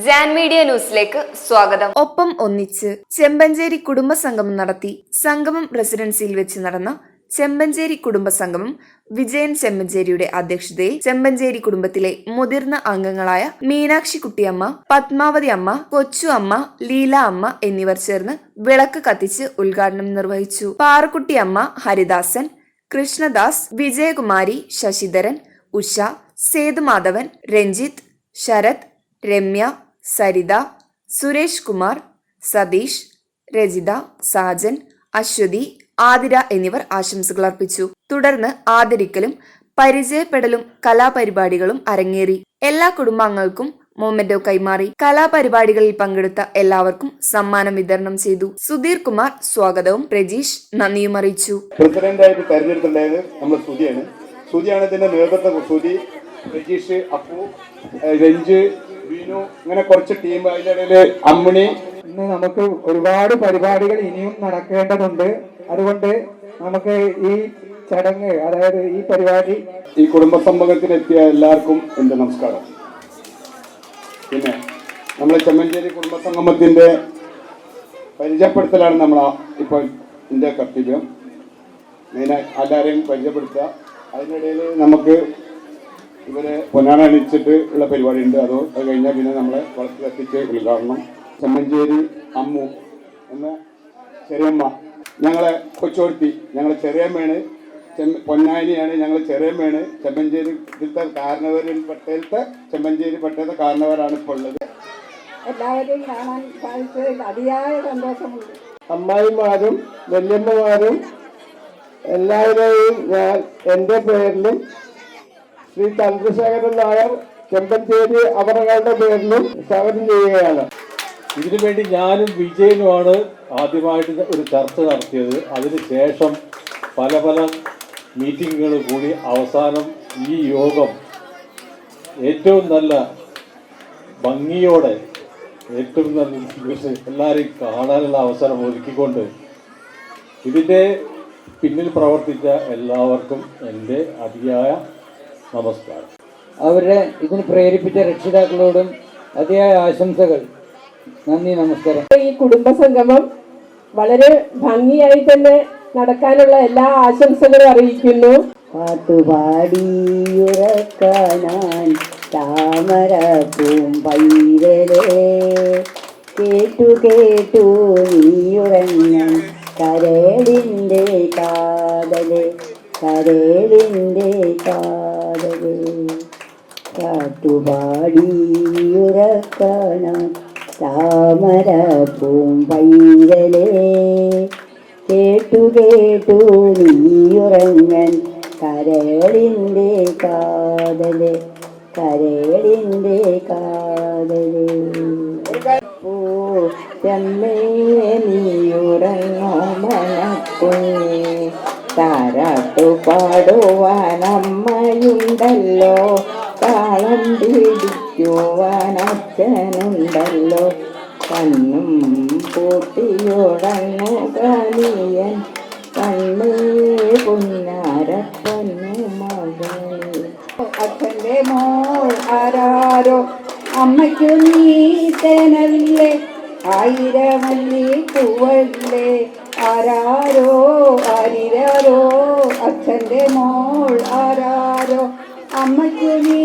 Jan media ന്യൂസിലേക്ക് സ്വാഗതം. ഒപ്പം ഒന്നിച്ച് ചെമ്പഞ്ചേരി കുടുംബ സംഗമം നടത്തി. സംഗമം റെസിഡൻസിയിൽ വെച്ച് നടന്ന ചെമ്പഞ്ചേരി കുടുംബ സംഗമം വിജയൻ ചെമ്പഞ്ചേരിയുടെ അധ്യക്ഷതയിൽ ചെമ്പഞ്ചേരി കുടുംബത്തിലെ മുതിർന്ന അംഗങ്ങളായ മീനാക്ഷി കുട്ടിയമ്മ, പത്മാവതി അമ്മ, കൊച്ചു അമ്മ, ലീല അമ്മ എന്നിവർ ചേർന്ന് വിളക്ക് കത്തിച്ച് ഉദ്ഘാടനം നിർവഹിച്ചു. പാറുക്കുട്ടി അമ്മ, ഹരിദാസൻ, കൃഷ്ണദാസ്, വിജയകുമാരി, ശശിധരൻ, ഉഷ, സേതുമാധവൻ, രഞ്ജിത്ത്, ശരത്, രമ്യ, സരിത, സുരേഷ് കുമാർ, സതീഷ്, രജിത, സാജൻ, അശ്വതി, ആതിര എന്നിവർ ആശംസകൾ അർപ്പിച്ചു. തുടർന്ന് ആദരിക്കലും പരിചയപ്പെടലും കലാപരിപാടികളും അരങ്ങേറി. എല്ലാ കുടുംബാംഗങ്ങൾക്കും മൊമെന്റോ കൈമാറി. കലാപരിപാടികളിൽ പങ്കെടുത്ത എല്ലാവർക്കും സമ്മാനം വിതരണം ചെയ്തു. സുധീർ കുമാർ സ്വാഗതവും പ്രജീഷ് നന്ദിയും അറിയിച്ചു. പ്രസിഡന്റായിട്ട് തെരഞ്ഞെടുത്തിട്ടുണ്ടായത് നമ്മൾ സുധിയാണ് ഇതിന്റെ നേതൃത്വം. സുധി, പ്രജീഷ്, അപ്പു, രഞ്ജ്, ബീനു, ഇങ്ങനെ കുറച്ച് ടീം. അതിൻ്റെ ഇടയില് അമ്മിണി. ഇന്ന് നമുക്ക് ഒരുപാട് പരിപാടികൾ ഇനിയും നടക്കേണ്ടതുണ്ട്. അതുകൊണ്ട് നമുക്ക് ഈ ചടങ്ങ്, അതായത് ഈ പരിപാടി, ഈ കുടുംബ സംഗമത്തിലെത്തിയ എല്ലാവർക്കും എൻ്റെ നമസ്കാരം. പിന്നെ നമ്മളെ ചെമ്മഞ്ചേരി കുടുംബ സംഗമത്തിന്റെ പരിചയപ്പെടുത്തലാണ് ഇപ്പോൾ എൻ്റെ കർത്തവ്യം. മെയിനായി എല്ലാവരെയും പരിചയപ്പെടുത്തുക. അതിനിടയിൽ നമുക്ക് ഇവരെ പൊന്നാട അണിച്ചിട്ട് ഉള്ള പരിപാടി ഉണ്ട്. അത് കഴിഞ്ഞാൽ പിന്നെ നമ്മളെ വളർത്തി കത്തിച്ച് ഉദ്ഘാടനം. ചെമ്മഞ്ചേരി അമ്മു എന്ന ചെറിയമ്മ, ഞങ്ങളെ കൊച്ചോർത്തി, ഞങ്ങളെ ചെറിയമ്മയാണ്. പൊന്നാനിയാണ്, ഞങ്ങൾ ചെറിയമ്മയാണ്. ചെമ്മഞ്ചേരി കാരണവരിൽ പട്ടേലത്തെ ചെമ്മഞ്ചേരി പട്ടേലത്തെ കാരണവരാണ് ഇപ്പോൾ ഉള്ളത്. എല്ലാവരെയും കാണാൻ സാധിച്ചതിൽ അതിയായ സന്തോഷമുണ്ട്. അമ്മായിമാരും വല്യമ്മമാരും എല്ലാവരെയും ഞാൻ എൻ്റെ പേരിലും ശ്രീ ചന്ദ്രശേഖരൻ നായർ ചെമ്പഞ്ചേരി അവരുടെ പേരിലും സ്വാഗതം ചെയ്യുകയാണ്. ഇതിനുവേണ്ടി ഞാനും വിജയനുമാണ് ആദ്യമായിട്ട് ഒരു ചർച്ച നടത്തിയത്. അതിനുശേഷം പല മീറ്റിങ്ങുകൾ കൂടി അവസാനം ഈ യോഗം ഏറ്റവും നല്ല ഭംഗിയോടെ, ഏറ്റവും നല്ല എല്ലാവരെയും കാണാനുള്ള അവസരം ഒരുക്കിക്കൊണ്ട് ഇതിൻ്റെ പിന്നിൽ പ്രവർത്തിച്ച എല്ലാവർക്കും എൻ്റെ അതിയായ നമസ്കാരം. അവരുടെ ഇതിന് പ്രേരിപ്പിച്ച രക്ഷിതാക്കളോടും അതിയായ ആശംസകൾ. നന്ദി, നമസ്കാരം. ഈ കുടുംബ സംഗമം വളരെ ഭംഗിയായി തന്നെ നടക്കാനുള്ള എല്ലാ ആശംസകളും അറിയിക്കുന്നു. പാട്ടുപാടിയുറക്കാനാൻ താമര പൂമ്പൈരലേ, കേട്ടു കേട്ടു നീയുറങ്ങാൻ കരളിൻ്റെ കാതലേ, കരളിൻ്റെ കാതലേ. പാട്ടുപാടിയുറക്കാനാൻ താമര പൂമ്പൈരലേ, കേട്ടു കേട്ടു നീയുറങ്ങൻ കരളിൻ്റെ കാതലേ, കരളിൻ്റെ കാതലേ. പൂത്തമ്മേ നീയുറങ്ങോ മനക്കുഞ്ഞേ, താരാട്ടു പാടുവാനമ്മയുണ്ടല്ലോ, താളം പിടിക്കുവാൻ അച്ഛനുണ്ടല്ലോ, കണ്ണും പൂട്ടിയുടങ്ങു കാലിയൻ കണ്ണേ പൊന്നാരപ്പന്നു മകളേ. അച്ഛൻ്റെ മോൾ ആരാരോ, അമ്മയ്ക്കു നീ തേനല്ലേ, ആയിരമല്ലി പൂവല്ലേ, ആരാരോ ആരിരാരോ. അച്ഛൻ്റെ മോൾ ആരാരോ, അമ്മയ്ക്കു നീ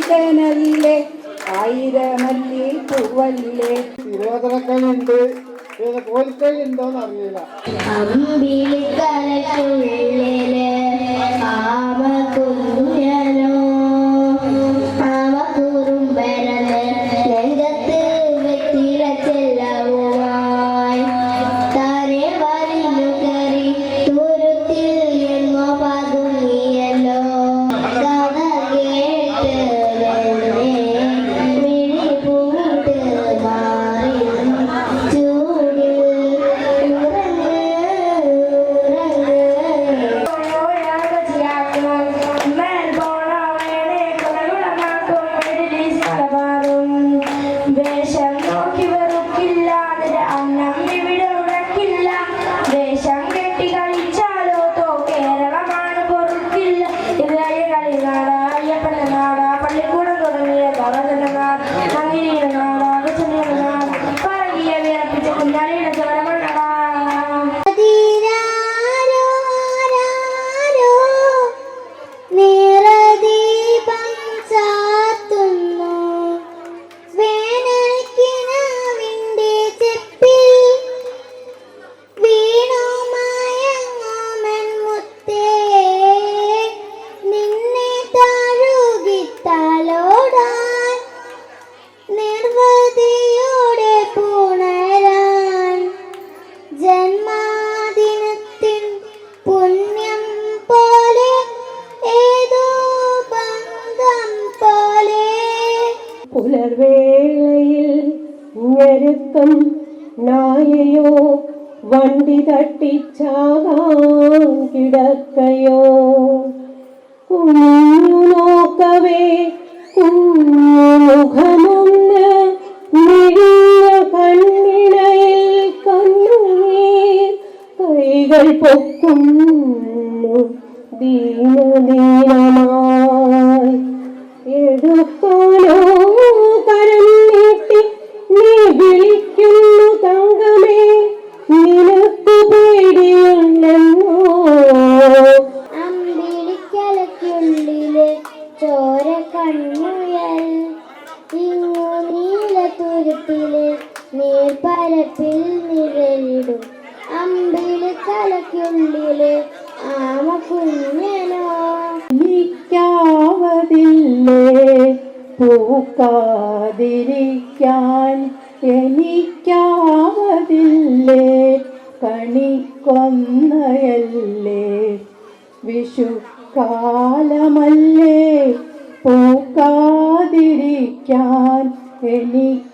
തേനല്ലേ, ആയിരമല്ലി പൂവല്ലേ. തിരുവാതിരക്കളിയുണ്ട്, കോൽക്കളിയുണ്ടോന്ന് അറിയില്ല. നാടാ പള്ളിക്കൂടം തുടങ്ങിയ ഭവനങ്ങൾ അങ്ങനെ നാടാ പുലർവേളയിൽ ഞെരുക്കം നായയോ വണ്ടി തട്ടിച്ചാകാൻ കിടക്കയോ കുഞ്ഞു നോക്കവേ കുഞ്ഞുമുഖമൊന്ന് മിഴിഞ്ഞ കണ്ണിണയിൽ കണ്ണുനീർ കൈകൾ പൊക്കുന്നു ദീനദീനമായി എടുക്കാനോ കരം നീട്ടി നീ വിളിക്കുന്നു തങ്കമേ നിനക്കു പേടിയുണ്ടെന്നോ അമ്പിളിക്കലയ്ക്കുള്ളിലെ ചോര കണ്ണുയൽ ഇങ്ങു നീലത്തുരുത്തിലെ നീർപ്പരപ്പിൽ നിഴലിടും അമ്പിളിക്കലയ്ക്കുള്ളിലെ ആമ കുഞ്ഞനോ എനിക്കാവതില്ലേ പൂക്കാതിരിക്കാൻ എനിക്കാവതില്ലേ കണിക്കൊന്നയല്ലേ വിഷുക്കാലമല്ലേ പൂക്കാതിരിക്കാൻ എനിക്കാവതില്ലേ